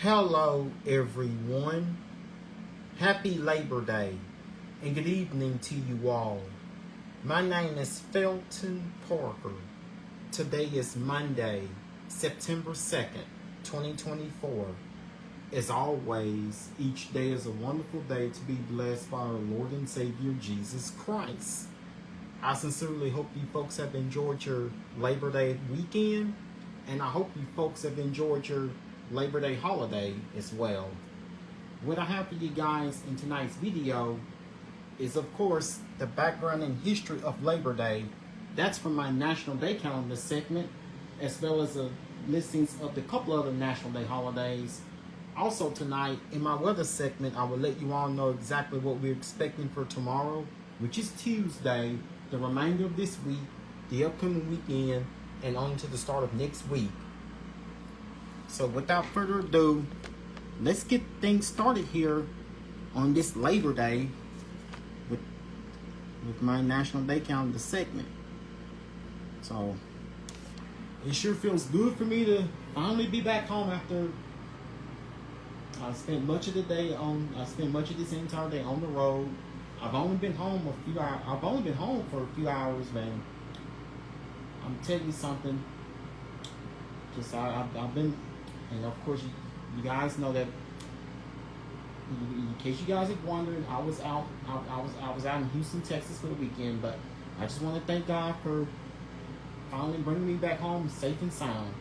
Hello, everyone. Happy Labor Day and good evening to you all. My name is Felton Parker. Today is Monday, September 2nd, 2024. As always, each day is a wonderful day to be blessed by our Lord and Savior Jesus Christ. I sincerely hope you folks have enjoyed your Labor Day weekend, and I hope you folks have enjoyed your Labor Day holiday as well. What I have for you guys in tonight's video is, of course, the background and history of Labor Day. That's from my National Day Calendar segment, as well as the listings of the couple other National Day holidays. Also tonight, in my weather segment, I will let you all know exactly what we're expecting for tomorrow, which is Tuesday, the remainder of this week, the upcoming weekend, and on to the start of next week. So without further ado, let's get things started here on this Labor Day with my National Day Calendar segment. So it sure feels good for me to finally be back home after I spent much of this entire day on the road. I've only been home for a few hours, man. I'm telling you something. I've been, and of course you guys know that. In case you guys have wondered, I was out in Houston, Texas for the weekend. But I just want to thank God for finally bringing me back home safe and sound.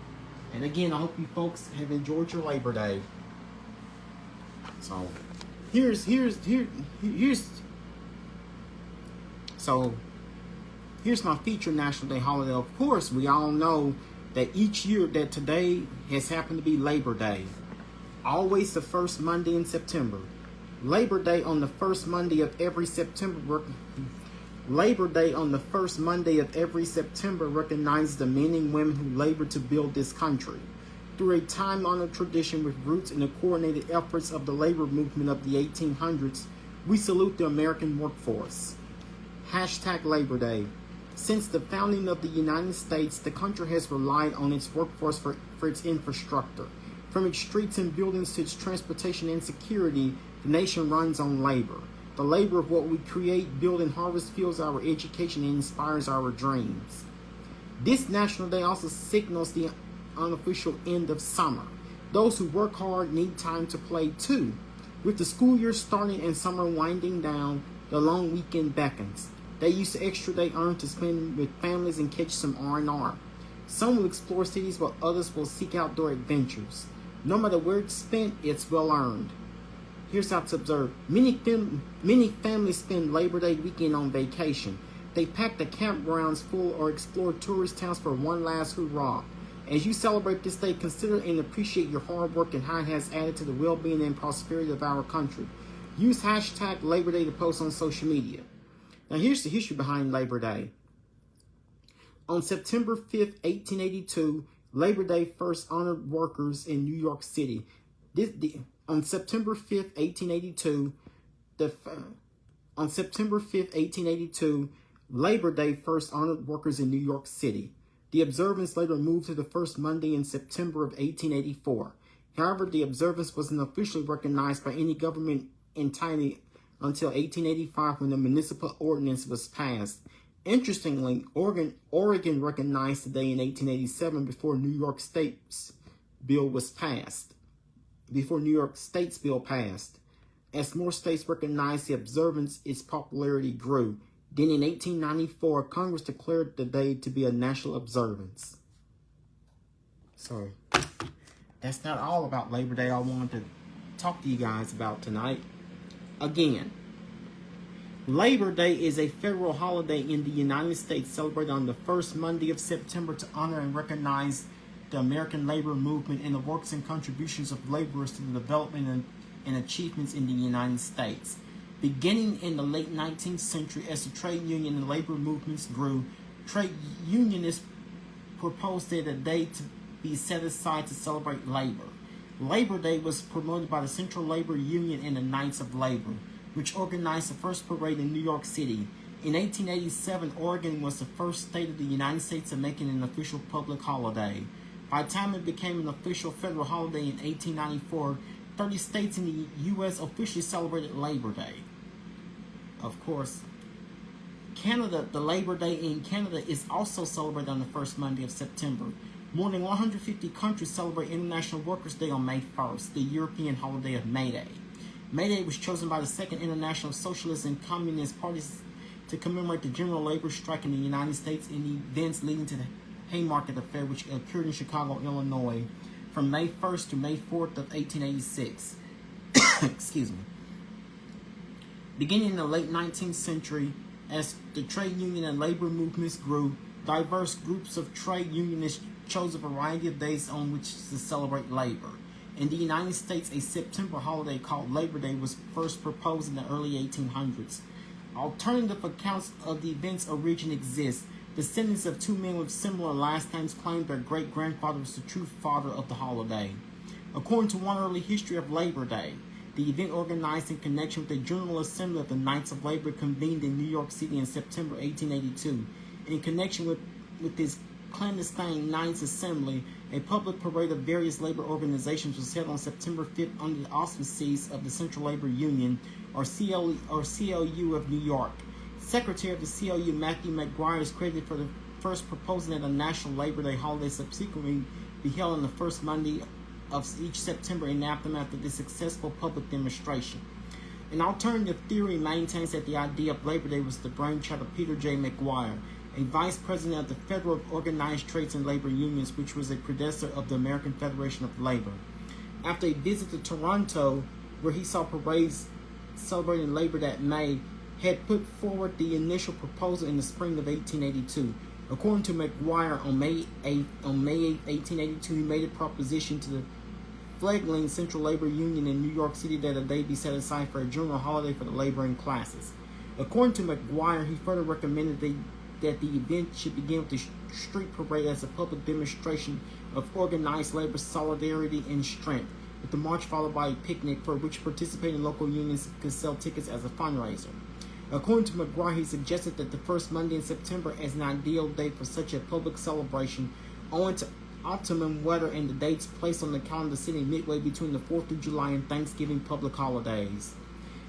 And again, I hope you folks have enjoyed your Labor Day. So here's my featured National Day holiday. Of course, we all know that each year that today has happened to be Labor Day. Always the first Monday in September. Labor Day on the first Monday of every September. Labor Day on the first Monday of every September recognizes the men and women who labored to build this country. Through a time-honored tradition with roots in the coordinated efforts of the labor movement of the 1800s, we salute the American workforce. Hashtag Labor Day. Since the founding of the United States, the country has relied on its workforce for its infrastructure. From its streets and buildings to its transportation and security, the nation runs on labor. The labor of what we create, build, and harvest fuels our education and inspires our dreams. This National Day also signals the unofficial end of summer. Those who work hard need time to play too. With the school year starting and summer winding down, the long weekend beckons. They use the extra day earned to spend with families and catch some R&R. Some will explore cities while others will seek outdoor adventures. No matter where it's spent, it's well earned. Here's how to observe. Many families spend Labor Day weekend on vacation. They pack the campgrounds full or explore tourist towns for one last hurrah. As you celebrate this day, consider and appreciate your hard work and how it has added to the well-being and prosperity of our country. Use hashtag Labor Day to post on social media. Now here's the history behind Labor Day. On September 5th, 1882, Labor Day first honored workers in New York City. On September 5th, 1882, Labor Day first honored workers in New York City. The observance later moved to the first Monday in September of 1884. However, the observance wasn't officially recognized by any government entirely until 1885 when the municipal ordinance was passed. Interestingly, Oregon recognized the day in 1887 before New York State's bill passed. As more states recognized the observance, its popularity grew. Then in 1894, Congress declared the day to be a national observance. So, that's not all about Labor Day I wanted to talk to you guys about tonight. Again, Labor Day is a federal holiday in the United States celebrated on the first Monday of September to honor and recognize the American labor movement and the works and contributions of laborers to the development and achievements in the United States. Beginning in the late 19th century, as the trade union and labor movements grew, trade unionists proposed that a day to be set aside to celebrate labor. Labor Day was promoted by the Central Labor Union and the Knights of Labor, which organized the first parade in New York City. In 1887, Oregon was the first state of the United States to make it an official public holiday. By the time it became an official federal holiday in 1894, 30 states in the U.S. officially celebrated Labor Day. Of course, Canada, the Labor Day in Canada is also celebrated on the first Monday of September. More than 150 countries celebrate International Workers' Day on May 1st, the European holiday of May Day. May Day was chosen by the Second International Socialist and Communist Parties to commemorate the general labor strike in the United States and the events leading to the Haymarket Affair, which occurred in Chicago, Illinois, from May 1st to May 4th of 1886. Excuse me. Beginning in the late 19th century, as the trade union and labor movements grew, diverse groups of trade unionists chose a variety of days on which to celebrate labor. In the United States, a September holiday called Labor Day was first proposed in the early 1800s. Alternative accounts of the event's origin exist. Descendants of two men with similar last names claim their great-grandfather was the true father of the holiday. According to one early history of Labor Day, the event, organized in connection with the General Assembly of the Knights of Labor, convened in New York City in September 1882. In connection with this clandestine Knights Assembly, a public parade of various labor organizations was held on September 5th under the auspices of the Central Labor Union, or CLU of New York. Secretary of the CLU, Matthew McGuire, is credited for the first proposing that a National Labor Day holiday subsequently be held on the first Monday of each September in the aftermath of this successful public demonstration. An alternative theory maintains that the idea of Labor Day was the brainchild of Peter J. McGuire, a vice president of the Federal Organized Trades and Labor Unions, which was a predecessor of the American Federation of Labor. After a visit to Toronto, where he saw parades celebrating Labor that May, had put forward the initial proposal in the spring of 1882. According to McGuire, on May 8, 1882, he made a proposition to the fledgling Central Labor Union in New York City that a day be set aside for a general holiday for the laboring classes. According to McGuire, he further recommended that the event should begin with the street parade as a public demonstration of organized labor solidarity and strength, with the march followed by a picnic for which participating local unions could sell tickets as a fundraiser. According to McGuire, he suggested that the first Monday in September as an ideal day for such a public celebration, owing to optimum weather and the dates placed on the calendar sitting midway between the 4th of July and Thanksgiving public holidays.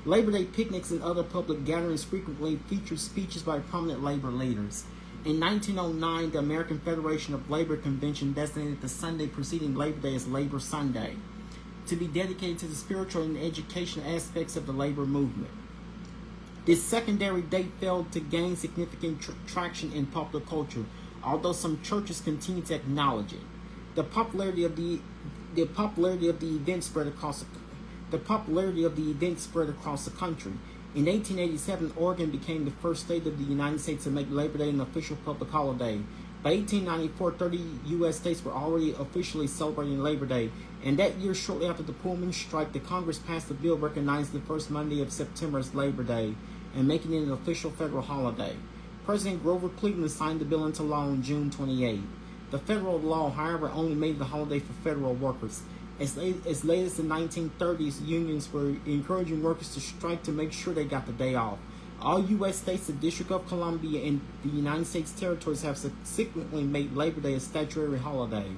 Labor Day picnics and other public gatherings frequently featured speeches by prominent labor leaders. In 1909, the American Federation of Labor Convention designated the Sunday preceding Labor Day as Labor Sunday, to be dedicated to the spiritual and educational aspects of the labor movement. This secondary date failed to gain significant traction in popular culture, although some churches continue to acknowledge it. The popularity of the event spread across the country. In 1887, Oregon became the first state of the United States to make Labor Day an official public holiday. By 1894, 30 U.S. states were already officially celebrating Labor Day, and that year, shortly after the Pullman strike, the Congress passed a bill recognizing the first Monday of September as Labor Day and making it an official federal holiday. President Grover Cleveland signed the bill into law on June 28. The federal law, however, only made the holiday for federal workers. As late as the 1930s, unions were encouraging workers to strike to make sure they got the day off. All U.S. states, the District of Columbia, and the United States territories have subsequently made Labor Day a statutory holiday.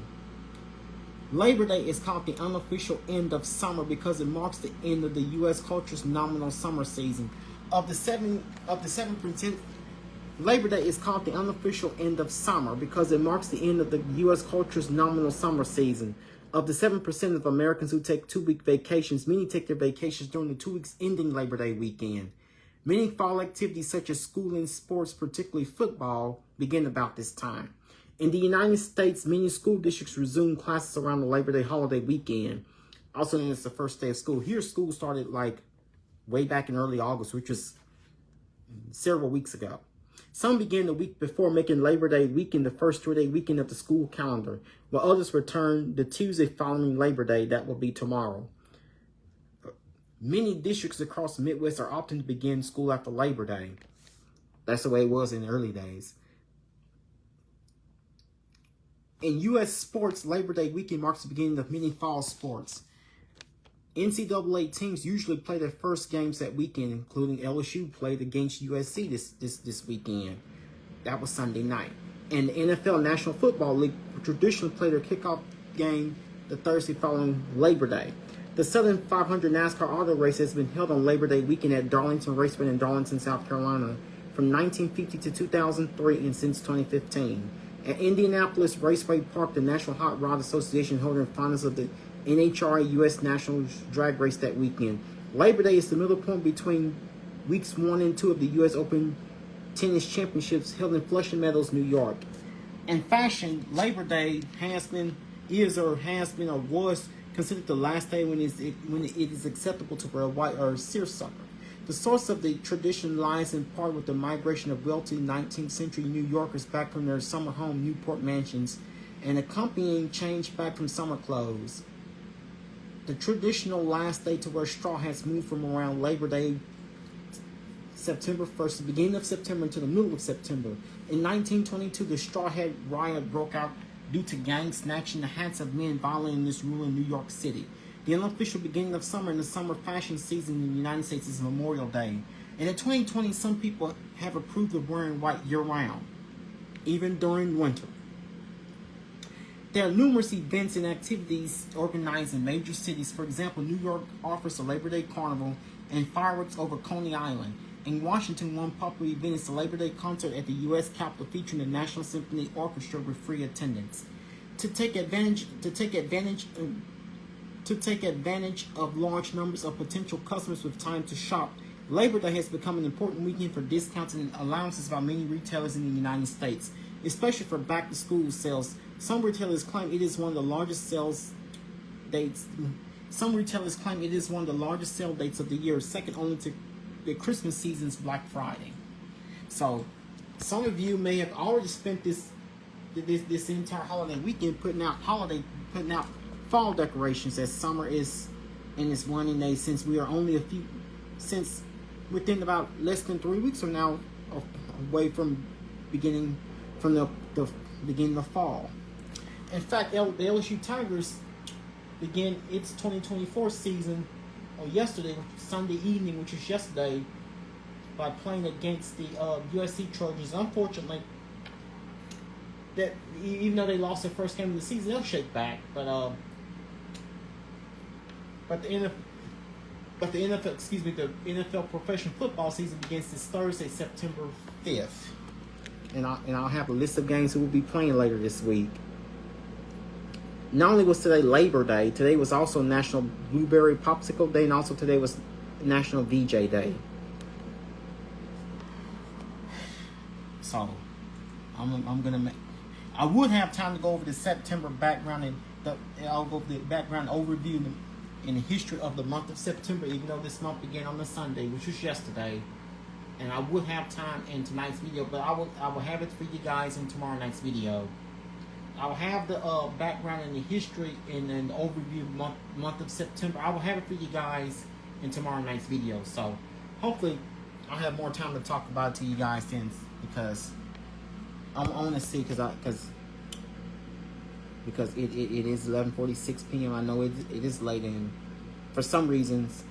Labor Day is called the unofficial end of summer because it marks the end of the U.S. culture's nominal summer season. Of the 7%, Labor Day is called the unofficial end of summer because it marks the end of the U.S. culture's nominal summer season. Of the 7% of Americans who take 2-week vacations, many take their vacations during the 2 weeks ending Labor Day weekend. Many fall activities such as school and sports, particularly football, begin about this time. In the United States, many school districts resume classes around the Labor Day holiday weekend, also known as the first day of school. Here, school started like way back in early August, which was several weeks ago. Some began the week before, making Labor Day weekend the first 3-day weekend of the school calendar, while others return the Tuesday following Labor Day. That will be tomorrow. Many districts across the Midwest are opting to begin school after Labor Day. That's the way it was in the early days. In U.S. sports, Labor Day weekend marks the beginning of many fall sports. NCAA teams usually play their first games that weekend, including LSU played against USC this weekend. That was Sunday night. And the NFL National Football League traditionally play their kickoff game the Thursday following Labor Day. The Southern 500 NASCAR auto race has been held on Labor Day weekend at Darlington Raceway in Darlington, South Carolina from 1950 to 2003 and since 2015. At Indianapolis Raceway Park, the National Hot Rod Association held their finals of the NHRA U.S. National Drag Race that weekend. Labor Day is the middle point between weeks 1 and 2 of the U.S. Open Tennis Championships held in Flushing Meadows, New York. In fashion, Labor Day has been or was considered the last day when it is acceptable to wear white or seersucker. The source of the tradition lies in part with the migration of wealthy 19th century New Yorkers back from their summer home Newport mansions and accompanying change back from summer clothes. The traditional last day to wear straw hats moved from around Labor Day, September 1st, the beginning of September to the middle of September. In 1922, the Straw Hat riot broke out due to gangs snatching the hats of men violating this rule in New York City. The unofficial beginning of summer and the summer fashion season in the United States is Memorial Day. And in 2020, some people have approved of wearing white year-round, even during winter. There are numerous events and activities organized in major cities. For example, New York offers a Labor Day Carnival and fireworks over Coney Island. In Washington, one popular event is the Labor Day concert at the U.S. Capitol featuring the National Symphony Orchestra with free attendance. To take advantage of large numbers of potential customers with time to shop, Labor Day has become an important weekend for discounts and allowances by many retailers in the United States, especially for back-to-school sales. Some retailers claim it is one of the largest sales dates. Some retailers claim it is one of the largest sale dates of the year, second only to the Christmas season's Black Friday. So, some of you may have already spent this entire holiday weekend putting out fall decorations, as summer is in its waning days, since we are only within about less than 3 weeks from now away from the beginning of fall. In fact, the LSU Tigers began its 2024 season yesterday, Sunday evening, which was yesterday, by playing against the USC Trojans. Unfortunately, that even though they lost their first game of the season, they'll shake back. But the NFL professional football season begins this Thursday, September 5th, and I'll have a list of games who will be playing later this week. Not only was today Labor Day, today was also National Blueberry Popsicle Day, and also today was National VJ Day. So, I would have time to go over the September background and I'll go over the background overview in the history of the month of September, even though this month began on the Sunday, which was yesterday. And I would have time in tonight's video, but I will have it for you guys in tomorrow night's video. I'll have the background and the history and an overview of month of September. I will have it for you guys in tomorrow night's video. So hopefully I'll have more time to talk about it to you guys then, because I want to see because it is 11:46 p.m. I know it is late, and for some reasons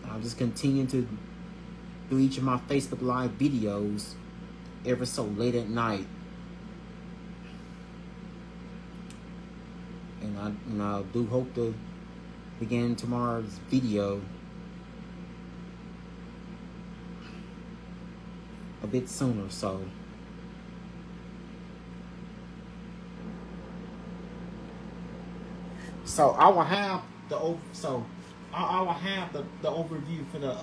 I'll just continue to do each of my Facebook Live videos ever so late at night. And I do hope to begin tomorrow's video a bit sooner. So I will have the overview for the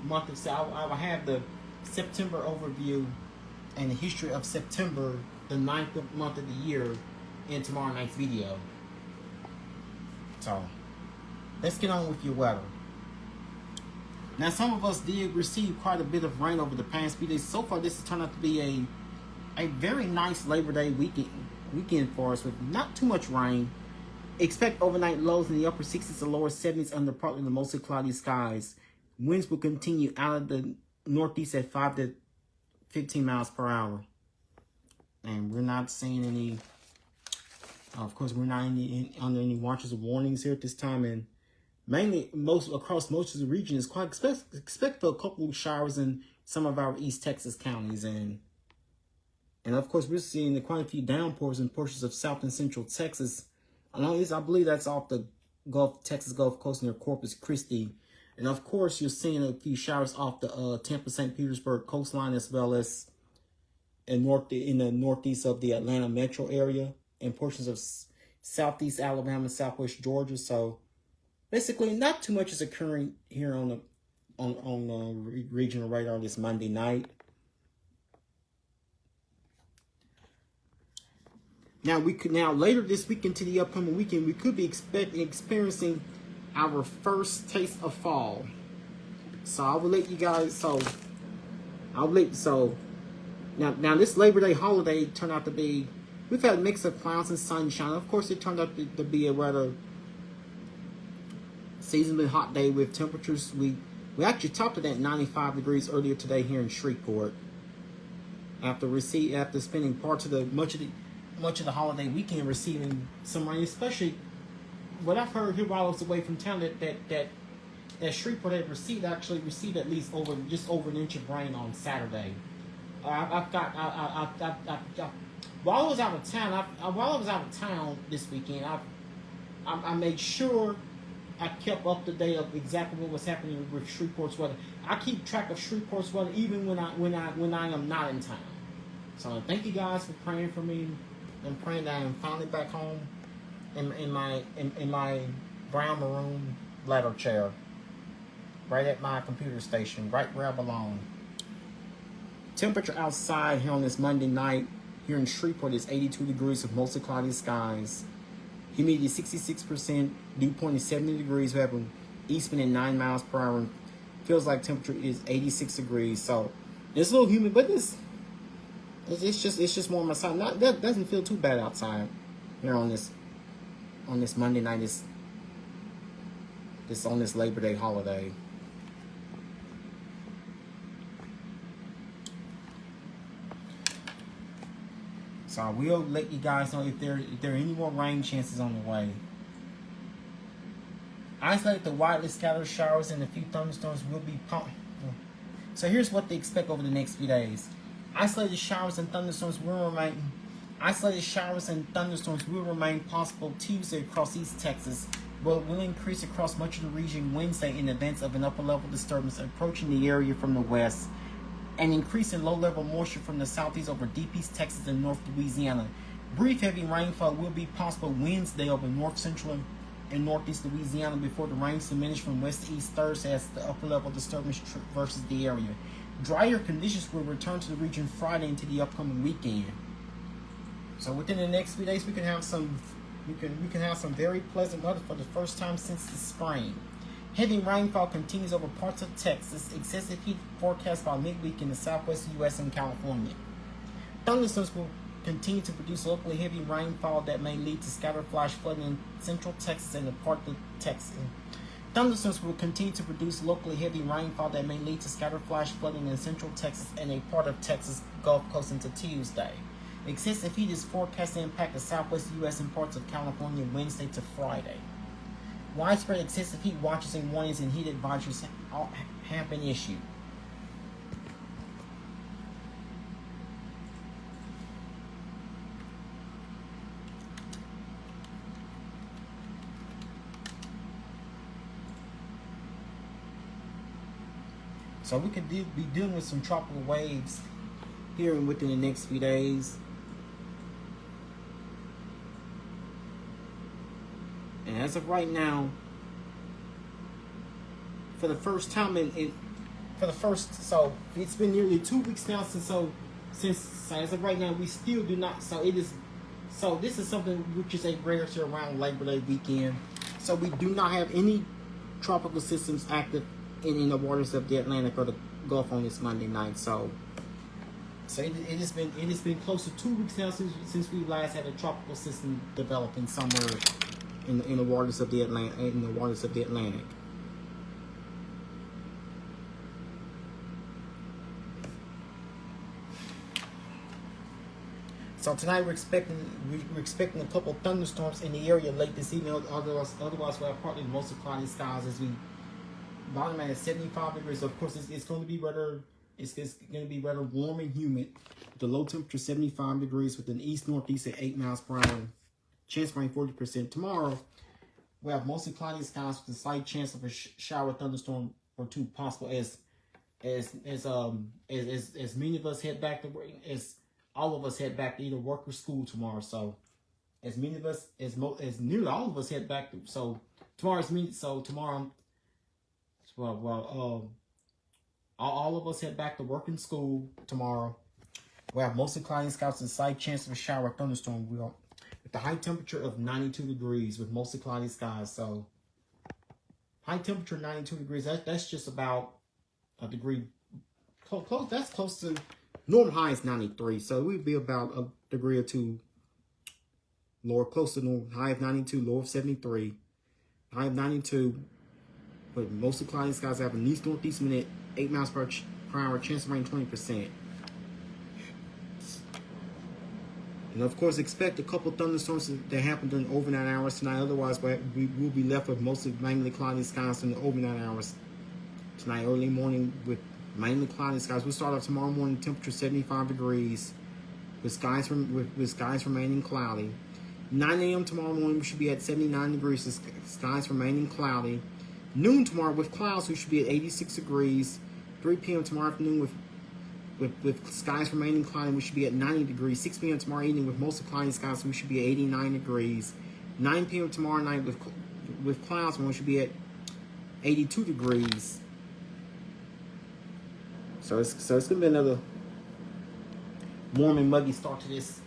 month of September. I will have the September overview and the history of September, the 9th month of the year, in tomorrow night's video. So let's get on with your weather. Now, some of us did receive quite a bit of rain over the past few days. So far, this has turned out to be a very nice Labor Day weekend for us, with not too much rain. Expect overnight lows in the upper 60s to lower 70s under partly to mostly cloudy skies. Winds will continue out of the northeast at 5 to 15 miles per hour. And we're not seeing any, of course, we're not under any watches or warnings here at this time. And mainly, across most of the region is quite expect for a couple of showers in some of our East Texas counties. And And of course, we're seeing quite a few downpours in portions of south and central Texas. Along this, I believe that's off the Texas Gulf Coast near Corpus Christi. And of course, you're seeing a few showers off the Tampa St. Petersburg coastline, as well as in the northeast of the Atlanta metro area and portions of southeast Alabama, southwest Georgia. So basically, not too much is occurring here on the regional radar this Monday night. Now later this week into the upcoming weekend, we could be experiencing our first taste of fall. So I will let you guys. Now this Labor Day holiday turned out to be. We've had a mix of clouds and sunshine. Of course, it turned out to be a rather seasonably hot day with temperatures. We actually topped it at 95 degrees earlier today here in Shreveport. After spending parts of much of the holiday weekend receiving some rain, especially what I've heard here while I was away from town that Shreveport had received at least just over an inch of rain on Saturday. While I was out of town this weekend, I made sure I kept up to date of exactly what was happening with Shreveport's weather. I keep track of Shreveport's weather even when I am not in town. So thank you guys for praying for me and praying that I am finally back home in my brown maroon ladder chair, right at my computer station, right where I belong. Temperature outside here on this Monday night here in Shreveport is 82 degrees with mostly cloudy skies. Humidity 66%, dew point is 70 degrees. We have an east wind at 9 miles per hour. Feels like temperature is 86 degrees. So it's a little humid, but it's just warm outside. That doesn't feel too bad outside here on this Monday night. On this Labor Day holiday. So I will let you guys know if there are any more rain chances on the way. Isolated to widely scattered showers and a few thunderstorms will be So here's what they expect over the next few days. Isolated showers and thunderstorms will remain possible Tuesday across East Texas, but will increase across much of the region Wednesday in advance of an upper level disturbance approaching the area from the west. An increase in low-level moisture from the southeast over deep East Texas and North Louisiana. Brief heavy rainfall will be possible Wednesday over north central and northeast Louisiana before the rains diminish from west to east Thursday as the upper-level disturbance traverses the area. Drier conditions will return to the region Friday into the upcoming weekend. So within the next few days, we can have some very pleasant weather for the first time since the spring. Heavy rainfall continues over parts of Texas. Excessive heat forecast by midweek in the southwest U.S. and California. Thunderstorms will continue to produce locally heavy rainfall that may lead to scattered flash flooding in central Texas and a part of Texas. Thunderstorms will continue to produce locally heavy rainfall that may lead to scattered flash flooding in central Texas and a part of Texas Gulf Coast into Tuesday. Excessive heat is forecast to impact the southwest U.S. and parts of California Wednesday to Friday. Widespread excessive heat watches and warnings and heat advisories have been issued. So we could be dealing with some tropical waves here within the next few days. And as of right now, for the first time so it's been nearly 2 weeks now since as of right now we still do not. So this is something which is a rarity around Labor Day weekend. So we do not have any tropical systems active in the waters of the Atlantic or the Gulf on this Monday night. So it has been close to 2 weeks now since we last had a tropical system developing somewhere in the waters of the Atlantic. So tonight we're expecting a couple of thunderstorms in the area late this evening. Otherwise we'll have partly mostly cloudy skies as we bottom at 75 degrees. Of course, it's going to be rather warm and humid The low temperature 75 degrees with an east-northeast at 8 miles per hour. Chance of rain 40%. Tomorrow, we have mostly cloudy skies with a slight chance of a shower, thunderstorm, or two possible. As many of us head back to work, as all of us head back to either work or school tomorrow. So as many of us, as nearly all of us head back to. So tomorrow's me. So tomorrow, all of us head back to work and school tomorrow. We have mostly cloudy skies with a slight chance of a shower, thunderstorm. With the high temperature of 92 degrees with mostly cloudy skies. So high temperature 92 degrees. That's just about a degree close. That's close to normal. High is 93, so we'd be about a degree or two lower, close to normal. High of 92, low of 73. High of 92, but mostly cloudy skies. Have an east northeast wind at 8 miles per hour. Chance of rain 20%. And of course, expect a couple thunderstorms that happen during overnight hours tonight. Otherwise, we will be left with mostly mainly cloudy skies in the overnight hours tonight. Early morning with mainly cloudy skies. We'll start off tomorrow morning, temperature 75 degrees, with skies remaining cloudy. 9 a.m. tomorrow morning, we should be at 79 degrees, with skies remaining cloudy. Noon tomorrow with clouds, we should be at 86 degrees. 3 p.m. tomorrow afternoon with skies remaining cloudy, we should be at 90 degrees. 6 p.m. tomorrow evening with mostly cloudy skies, we should be at 89 degrees. 9 p.m. tomorrow night with clouds, we should be at 82 degrees. So it's gonna be another warm and muggy start to this.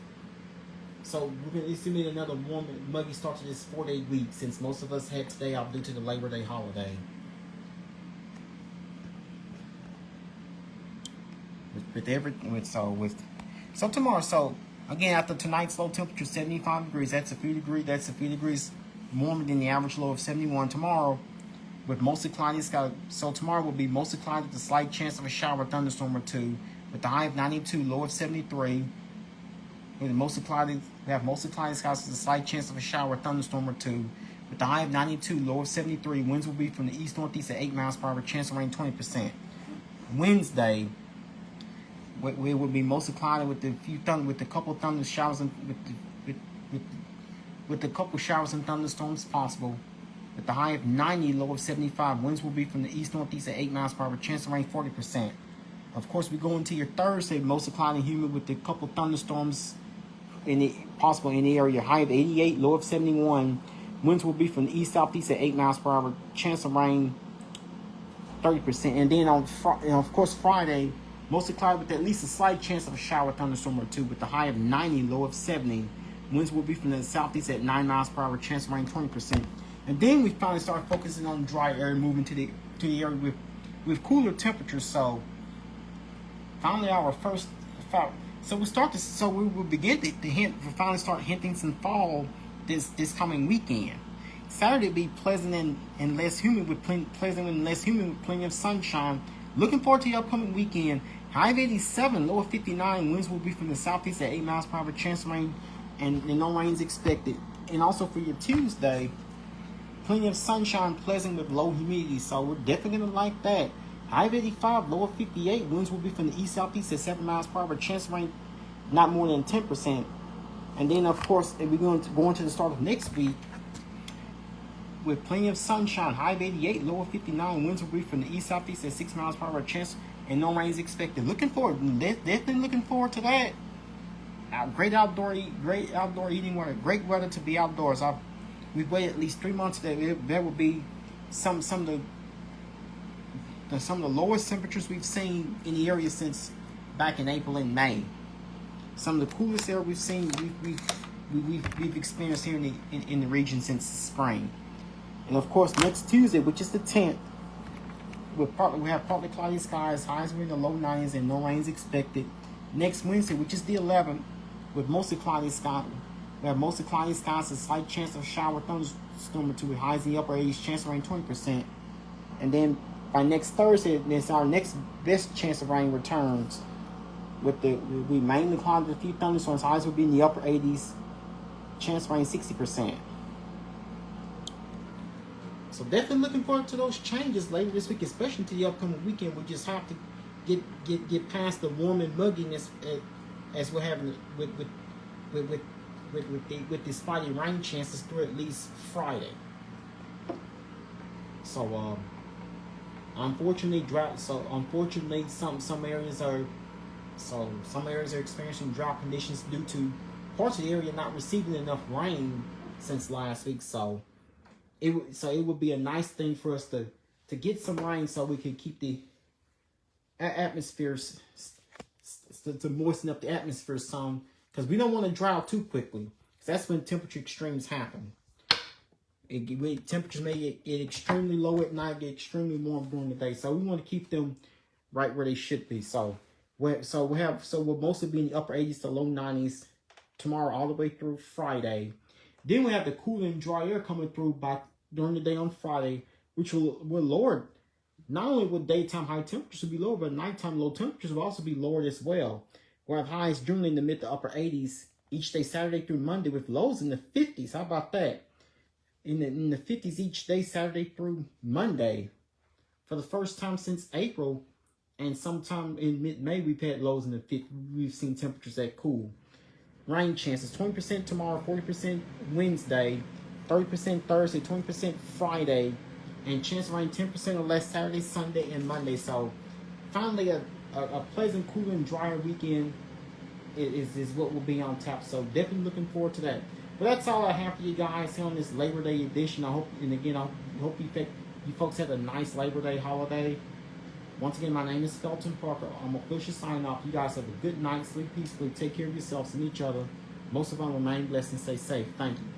So it's gonna be another warm and muggy start to this 4-day week, since most of us had today off due to the Labor Day holiday. With everything, so tomorrow. So again, after tonight's low temperature 75 degrees, that's a few degrees warmer than the average low of 71. Tomorrow, with mostly cloudy skies. So tomorrow will be mostly cloudy with a slight chance of a shower, thunderstorm or two, with the high of 92, low of 73. With mostly cloudy, we have mostly cloudy skies with a slight chance of a shower, thunderstorm or two, with the high of 92, low of 73. Winds will be from the east northeast at 8 miles per hour. Chance of rain 20%. Wednesday, we will be mostly cloudy with a couple thunder showers and with a couple showers and thunderstorms possible. With the high of 90, low of 75. Winds will be from the east northeast at 8 miles per hour. Chance of rain 40%. Of course, we go into your Thursday, mostly cloudy and humid with a couple thunderstorms possible in the area. High of 88, low of 71. Winds will be from the east southeast at 8 miles per hour. Chance of rain 30%. And then of course Friday, mostly cloudy with at least a slight chance of a shower, thunderstorm or two, with the high of 90, low of 70. Winds will be from the southeast at 9 miles per hour. Chance of rain 20%. And then we finally start focusing on the dry area, moving to the area with cooler temperatures. So finally, our first fall. So we will begin to hint. We finally start hinting some fall this coming weekend. Saturday will be pleasant and less humid with plenty of sunshine. Looking forward to the upcoming weekend. High of 87, low of 59. Winds will be from the southeast at 8 miles per hour. Chance of rain and no rain is expected. And also for your Tuesday, plenty of sunshine, pleasant with low humidity. So we're definitely going to like that. High of 85, low of 58. Winds will be from the east southeast at 7 miles per hour. Chance of rain not more than 10%. And then of course, if we're going to go into the start of next week with plenty of sunshine. High of 88, low of 59. Winds will be from the east southeast at 6 miles per hour. Chance and no rain is expected. Definitely looking forward to that. Great outdoor eating weather. Great weather to be outdoors. We've waited at least 3 months that there will be some of the lowest temperatures we've seen in the area since back in April and May. Some of the coolest air we've seen we've experienced here in the region since spring. And of course, next Tuesday, which is the 10th, we have partly cloudy skies, highs were in the low 90s, and no rain is expected. Next Wednesday, which is the 11th, with mostly cloudy skies. We have mostly cloudy skies, a slight chance of shower, thunderstorm or two, with highs in the upper 80s, chance of rain 20%. And then by next Thursday, that's our next best chance of rain returns. We mainly cloudy with a few thunderstorms, highs will be in the upper 80s, chance of rain 60%. So definitely looking forward to those changes later this week, especially to the upcoming weekend. We just have to get past the warm and mugginess as we're having with the spotty rain chances through at least Friday. So unfortunately drought. So unfortunately, some areas are experiencing drought conditions due to parts of the area not receiving enough rain since last week. So it would be a nice thing for us to get some rain so we can keep the atmospheres to moisten up the atmosphere some, because we don't want to drought too quickly, because that's when temperature extremes happen. Temperatures may get extremely low at night, get extremely warm during the day. So we want to keep them right where they should be. So we'll mostly be in the upper 80s to low 90s tomorrow all the way through Friday. Then we have the cool and dry air coming through during the day on Friday, which will lower. Not only will daytime high temperatures be lower, but nighttime low temperatures will also be lowered as well. We'll have highs generally in the mid to upper 80s each day, Saturday through Monday, with lows in the 50s. How about that? In the 50s each day, Saturday through Monday. For the first time since April, and sometime in mid-May, we've had lows in the 50s. We've seen temperatures that cool. Rain chances, 20% tomorrow, 40% Wednesday, 30% Thursday, 20% Friday, and chance of rain 10% or less Saturday, Sunday, and Monday. So finally a pleasant, cool, and drier weekend is what will be on tap. So definitely looking forward to that. But that's all I have for you guys here on this Labor Day edition. I hope you folks had a nice Labor Day holiday. Once again, my name is Felton Parker. I'm officially signing off. You guys have a good night. Sleep peacefully. Take care of yourselves and each other. Most of all, remain blessed and stay safe. Thank you.